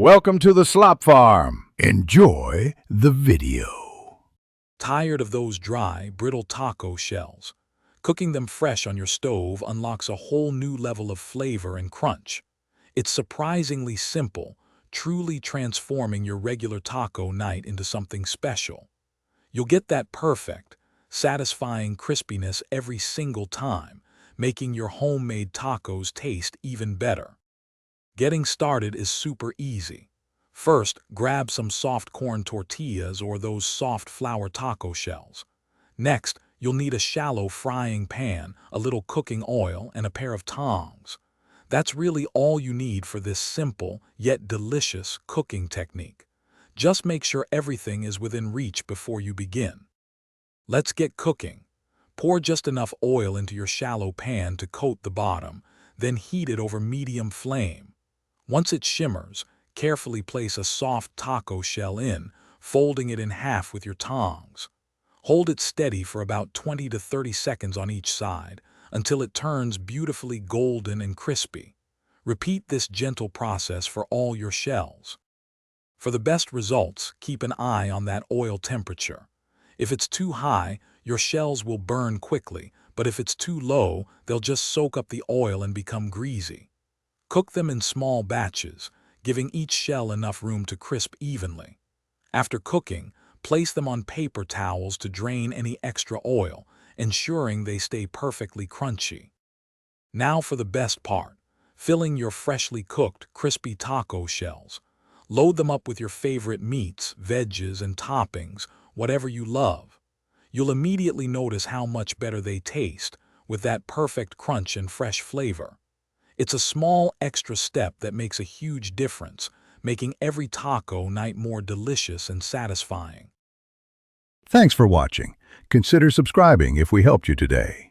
Welcome to the Slop Farm. Enjoy the video. Tired of those dry, brittle taco shells? Cooking them fresh on your stove unlocks a whole new level of flavor and crunch. It's surprisingly simple, truly transforming your regular taco night into something special. You'll get that perfect, satisfying crispiness every single time, making your homemade tacos taste even better. Getting started is super easy. First, grab some soft corn tortillas or those soft flour taco shells. Next, you'll need a shallow frying pan, a little cooking oil, and a pair of tongs. That's really all you need for this simple yet delicious cooking technique. Just make sure everything is within reach before you begin. Let's get cooking. Pour just enough oil into your shallow pan to coat the bottom, then heat it over medium flame. Once it shimmers, carefully place a soft taco shell in, folding it in half with your tongs. Hold it steady for about 20 to 30 seconds on each side, until it turns beautifully golden and crispy. Repeat this gentle process for all your shells. For the best results, keep an eye on that oil temperature. If it's too high, your shells will burn quickly, but if it's too low, they'll just soak up the oil and become greasy. Cook them in small batches, giving each shell enough room to crisp evenly. After cooking, place them on paper towels to drain any extra oil, ensuring they stay perfectly crunchy. Now for the best part, filling your freshly cooked, crispy taco shells. Load them up with your favorite meats, veggies, and toppings, whatever you love. You'll immediately notice how much better they taste, with that perfect crunch and fresh flavor. It's a small extra step that makes a huge difference, making every taco night more delicious and satisfying. Thanks for watching. Consider subscribing if we helped you today.